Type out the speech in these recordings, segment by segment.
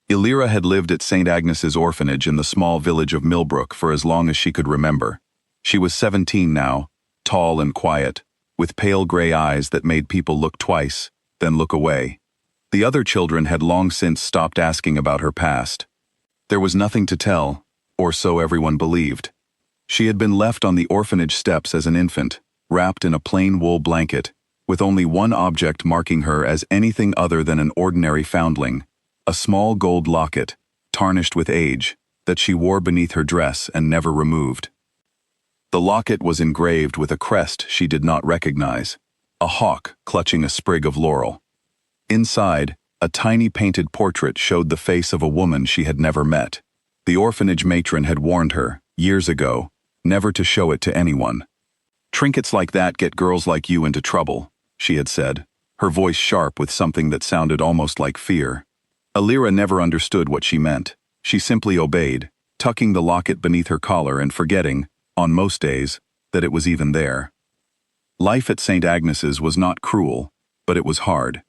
Illyra had lived at St. Agnes's orphanage in the small village of Millbrook for as long as she could remember. She was 17 now, tall and quiet, with pale gray eyes that made people look twice, then look away. The other children had long since stopped asking about her past. There was nothing to tell, or so everyone believed. She had been left on the orphanage steps as an infant, wrapped in a plain wool blanket, with only one object marking her as anything other than an ordinary foundling, a small gold locket, tarnished with age, that she wore beneath her dress and never removed. The locket was engraved with a crest she did not recognize, a hawk clutching a sprig of laurel. Inside, a tiny painted portrait showed the face of a woman she had never met. The orphanage matron had warned her, years ago, never to show it to anyone. "Trinkets like that get girls like you into trouble," she had said, her voice sharp with something that sounded almost like fear. Illyra never understood what she meant. She simply obeyed, tucking the locket beneath her collar and forgetting, on most days, that it was even there. Life at St. Agnes's was not cruel, but it was hard.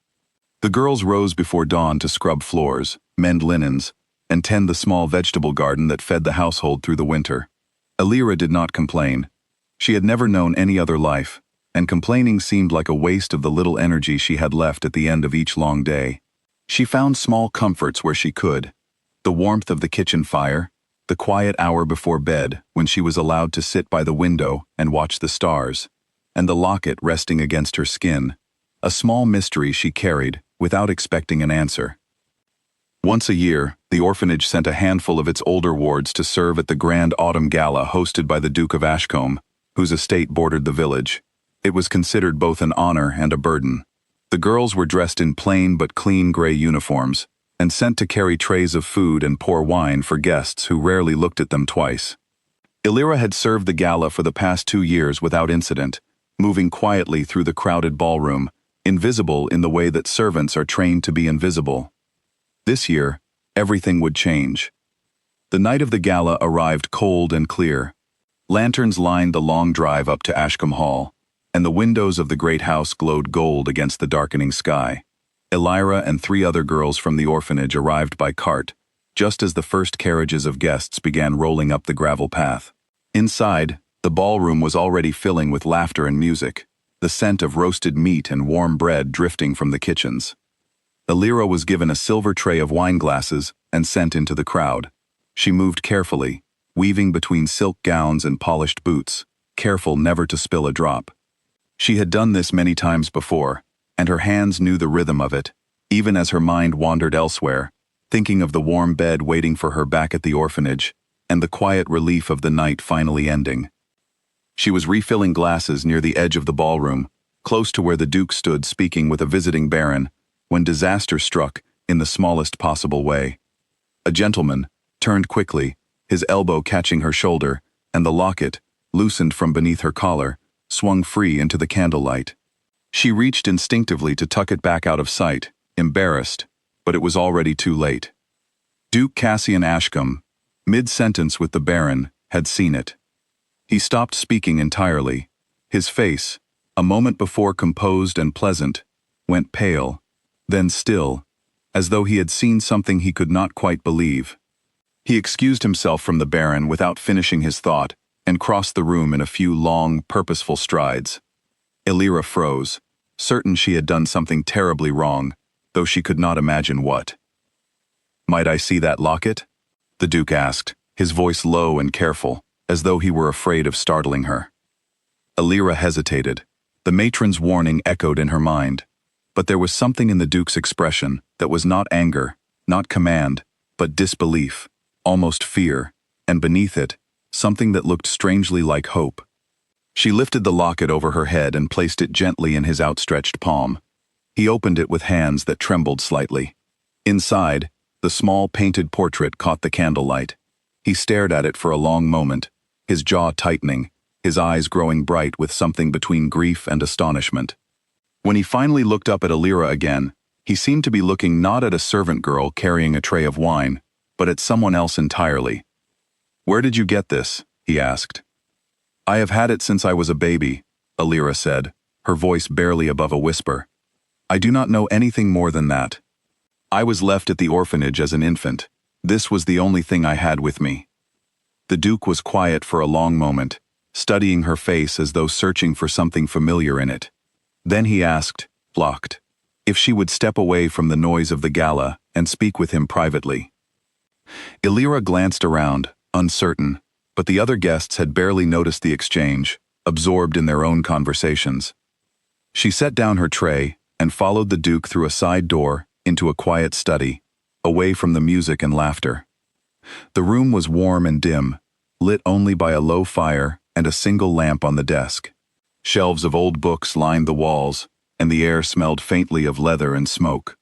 The girls rose before dawn to scrub floors, mend linens, and tend the small vegetable garden that fed the household through the winter. Illyra did not complain. She had never known any other life, and complaining seemed like a waste of the little energy she had left at the end of each long day. She found small comforts where she could: the warmth of the kitchen fire, the quiet hour before bed when she was allowed to sit by the window and watch the stars, and the locket resting against her skin, a small mystery she carried without expecting an answer. Once a year, the orphanage sent a handful of its older wards to serve at the grand autumn gala hosted by the Duke of Ashcombe, whose estate bordered the village. It was considered both an honor and a burden. The girls were dressed in plain but clean gray uniforms, and sent to carry trays of food and pour wine for guests who rarely looked at them twice. Illyra had served the gala for the past 2 years without incident, moving quietly through the crowded ballroom, invisible in the way that servants are trained to be invisible. This year, everything would change. The night of the gala arrived cold and clear. Lanterns lined the long drive up to Ashcombe Hall, and the windows of the great house glowed gold against the darkening sky. Illyra and 3 other girls from the orphanage arrived by cart, just as the first carriages of guests began rolling up the gravel path. Inside, the ballroom was already filling with laughter and music, the scent of roasted meat and warm bread drifting from the kitchens. Illyra was given a silver tray of wine glasses and sent into the crowd. She moved carefully, weaving between silk gowns and polished boots, careful never to spill a drop. She had done this many times before, and her hands knew the rhythm of it, even as her mind wandered elsewhere, thinking of the warm bed waiting for her back at the orphanage, and the quiet relief of the night finally ending. She was refilling glasses near the edge of the ballroom, close to where the Duke stood speaking with a visiting baron, when disaster struck in the smallest possible way. A gentleman turned quickly, his elbow catching her shoulder, and the locket, loosened from beneath her collar, swung free into the candlelight. She reached instinctively to tuck it back out of sight, embarrassed, but it was already too late. Duke Cassian Ashcombe, mid-sentence with the Baron, had seen it. He stopped speaking entirely. His face, a moment before composed and pleasant, went pale, then still, as though he had seen something he could not quite believe. He excused himself from the Baron without finishing his thought, and crossed the room in a few long, purposeful strides. Illyra froze, certain she had done something terribly wrong, though she could not imagine what. "Might I see that locket?" the Duke asked, his voice low and careful, as though he were afraid of startling her. Illyra hesitated. The matron's warning echoed in her mind, but there was something in the Duke's expression that was not anger, not command, but disbelief, almost fear, and beneath it, something that looked strangely like hope. She lifted the locket over her head and placed it gently in his outstretched palm. He opened it with hands that trembled slightly. Inside, the small painted portrait caught the candlelight. He stared at it for a long moment, his jaw tightening, his eyes growing bright with something between grief and astonishment. When he finally looked up at Illyra again, he seemed to be looking not at a servant girl carrying a tray of wine, but at someone else entirely. "Where did you get this?" he asked. "I have had it since I was a baby," Illyra said, her voice barely above a whisper. "I do not know anything more than that." I was left at the orphanage as an infant. This was the only thing I had with me." The Duke was quiet for a long moment, studying her face as though searching for something familiar in it. Then he asked, Locket, if she would step away from the noise of the gala and speak with him privately. Illyra glanced around, uncertain, but the other guests had barely noticed the exchange, absorbed in their own conversations. She set down her tray and followed the Duke through a side door into a quiet study, away from the music and laughter. The room was warm and dim, lit only by a low fire and a single lamp on the desk. Shelves of old books lined the walls, and the air smelled faintly of leather and smoke.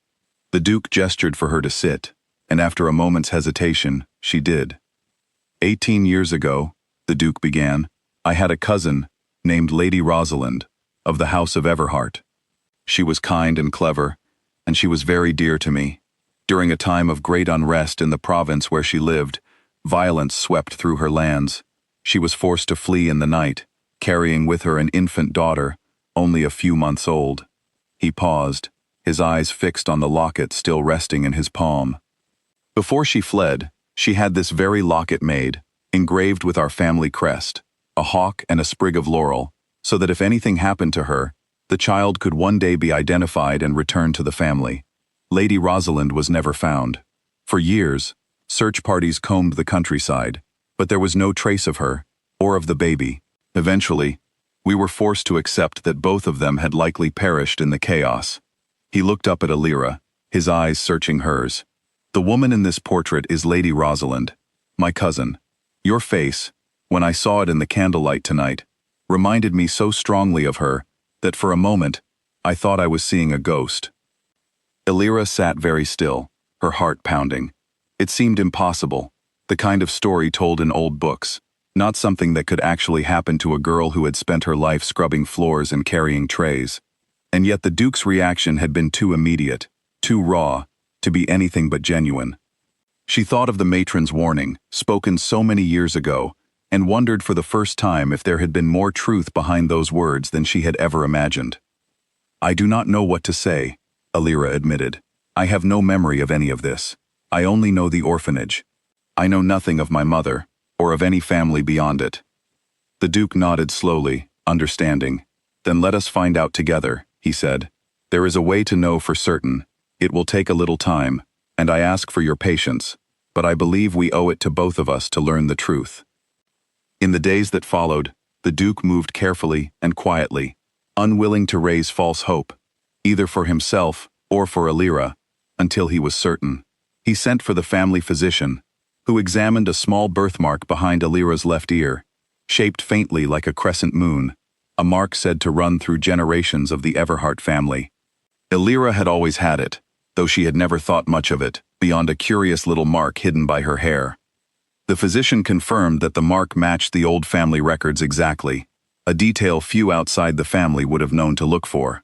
The Duke gestured for her to sit, and after a moment's hesitation, she did. 18 years ago, the Duke began, I had a cousin named Lady Rosalind, of the House of Everhart. She was kind and clever, and she was very dear to me. During a time of great unrest in the province where she lived, violence swept through her lands. She was forced to flee in the night, carrying with her an infant daughter, only a few months old. He paused, his eyes fixed on the locket still resting in his palm. Before she fled, she had this very locket made, engraved with our family crest, a hawk and a sprig of laurel, so that if anything happened to her, the child could one day be identified and returned to the family. Lady Rosalind was never found. For years, search parties combed the countryside, but there was no trace of her, or of the baby. Eventually, we were forced to accept that both of them had likely perished in the chaos. He looked up at Illyra, his eyes searching hers. The woman in this portrait is Lady Rosalind, my cousin. Your face, when I saw it in the candlelight tonight, reminded me so strongly of her that for a moment, I thought I was seeing a ghost. Illyra sat very still, her heart pounding. It seemed impossible, the kind of story told in old books, not something that could actually happen to a girl who had spent her life scrubbing floors and carrying trays. And yet the Duke's reaction had been too immediate, too raw, to be anything but genuine. She thought of the matron's warning, spoken so many years ago, and wondered for the first time if there had been more truth behind those words than she had ever imagined. I do not know what to say, Illyra admitted. I have no memory of any of this. I only know the orphanage. I know nothing of my mother, or of any family beyond it. The Duke nodded slowly, understanding. Then let us find out together, he said. There is a way to know for certain. It will take a little time, and I ask for your patience, but I believe we owe it to both of us to learn the truth. In the days that followed, the Duke moved carefully and quietly, unwilling to raise false hope, either for himself or for Illyra, until he was certain. He sent for the family physician, who examined a small birthmark behind Illyra's left ear, shaped faintly like a crescent moon, a mark said to run through generations of the Everhart family. Illyra had always had it, though she had never thought much of it, beyond a curious little mark hidden by her hair. The physician confirmed that the mark matched the old family records exactly, a detail few outside the family would have known to look for.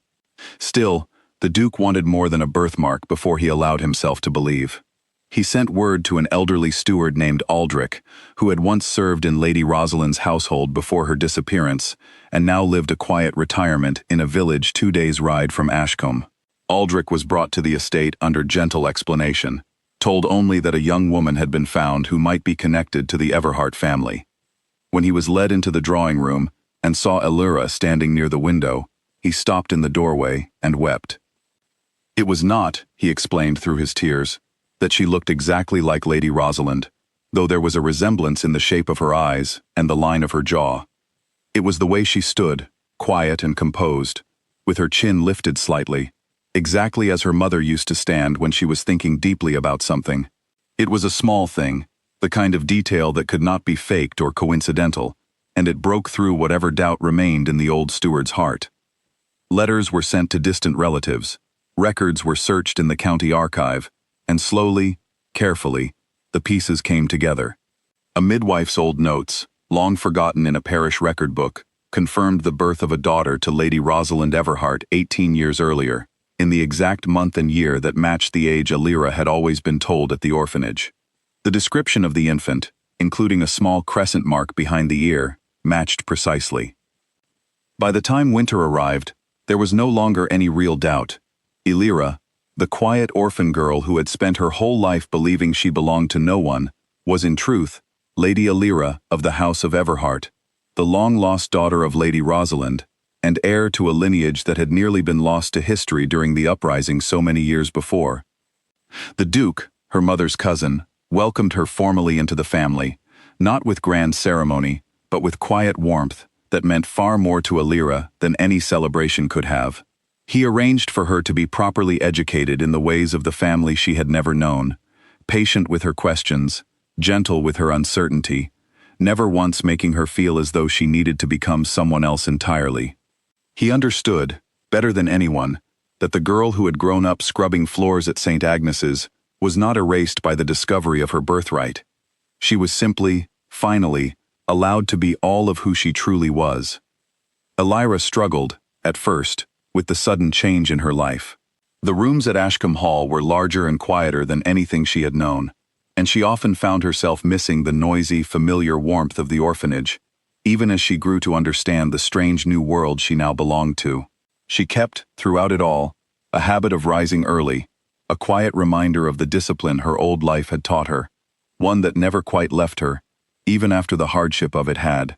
Still, the Duke wanted more than a birthmark before he allowed himself to believe. He sent word to an elderly steward named Aldrich, who had once served in Lady Rosalind's household before her disappearance, and now lived a quiet retirement in a village 2 days' ride from Ashcombe. Aldrich was brought to the estate under gentle explanation, told only that a young woman had been found who might be connected to the Everhart family. When he was led into the drawing room and saw Illyra standing near the window, he stopped in the doorway and wept. It was not, he explained through his tears, that she looked exactly like Lady Rosalind, though there was a resemblance in the shape of her eyes and the line of her jaw. It was the way she stood, quiet and composed, with her chin lifted slightly, exactly as her mother used to stand when she was thinking deeply about something. It was a small thing, the kind of detail that could not be faked or coincidental, and it broke through whatever doubt remained in the old steward's heart. Letters were sent to distant relatives, records were searched in the county archive, and slowly, carefully, the pieces came together. A midwife's old notes, long forgotten in a parish record book, confirmed the birth of a daughter to Lady Rosalind Everhart 18 years earlier, in the exact month and year that matched the age Illyra had always been told at the orphanage. The description of the infant, including a small crescent mark behind the ear, matched precisely. By the time winter arrived, there was no longer any real doubt. Illyra, The quiet orphan girl who had spent her whole life believing she belonged to no one was in truth Lady Alira of the House of Everhart, the long-lost daughter of Lady Rosalind, and heir to a lineage that had nearly been lost to history during the uprising so many years before. The Duke, her mother's cousin, welcomed her formally into the family, not with grand ceremony, but with quiet warmth that meant far more to Alira than any celebration could have. He arranged for her to be properly educated in the ways of the family she had never known, patient with her questions, gentle with her uncertainty, never once making her feel as though she needed to become someone else entirely. He understood, better than anyone, that the girl who had grown up scrubbing floors at St. Agnes's was not erased by the discovery of her birthright. She was simply, finally, allowed to be all of who she truly was. Alira struggled, at first, with the sudden change in her life. The rooms at Ashcombe Hall were larger and quieter than anything she had known, and she often found herself missing the noisy, familiar warmth of the orphanage, even as she grew to understand the strange new world she now belonged to. She kept, throughout it all, a habit of rising early, a quiet reminder of the discipline her old life had taught her, one that never quite left her, even after the hardship of it had.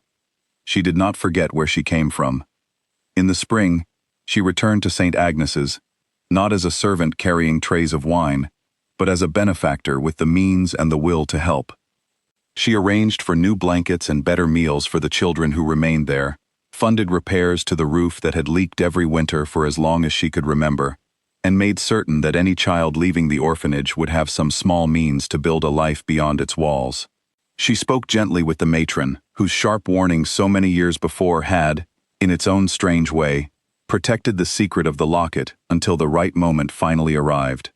She did not forget where she came from. In the spring, she returned to St. Agnes's, not as a servant carrying trays of wine, but as a benefactor with the means and the will to help. She arranged for new blankets and better meals for the children who remained there, funded repairs to the roof that had leaked every winter for as long as she could remember, and made certain that any child leaving the orphanage would have some small means to build a life beyond its walls. She spoke gently with the matron, whose sharp warning so many years before had, in its own strange way, protected the secret of the locket until the right moment finally arrived.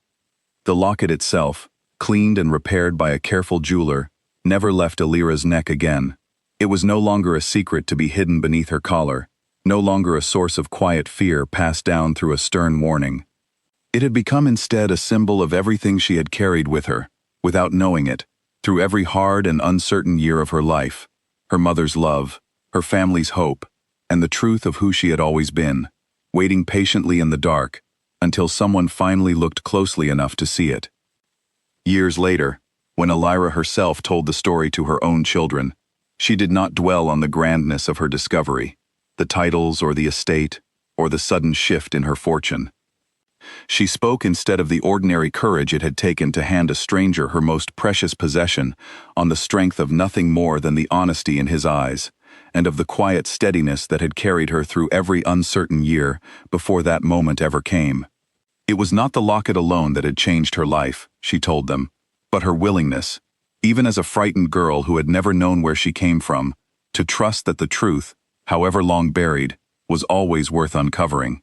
The locket itself, cleaned and repaired by a careful jeweler, never left Alira's neck again. It was no longer a secret to be hidden beneath her collar, no longer a source of quiet fear passed down through a stern warning. It had become instead a symbol of everything she had carried with her, without knowing it, through every hard and uncertain year of her life, her mother's love, her family's hope, and the truth of who she had always been, waiting patiently in the dark, until someone finally looked closely enough to see it. Years later, when Alira herself told the story to her own children, she did not dwell on the grandness of her discovery, the titles or the estate, or the sudden shift in her fortune. She spoke instead of the ordinary courage it had taken to hand a stranger her most precious possession on the strength of nothing more than the honesty in his eyes, and of the quiet steadiness that had carried her through every uncertain year before that moment ever came. It was not the locket alone that had changed her life, she told them, but her willingness, even as a frightened girl who had never known where she came from, to trust that the truth, however long buried, was always worth uncovering.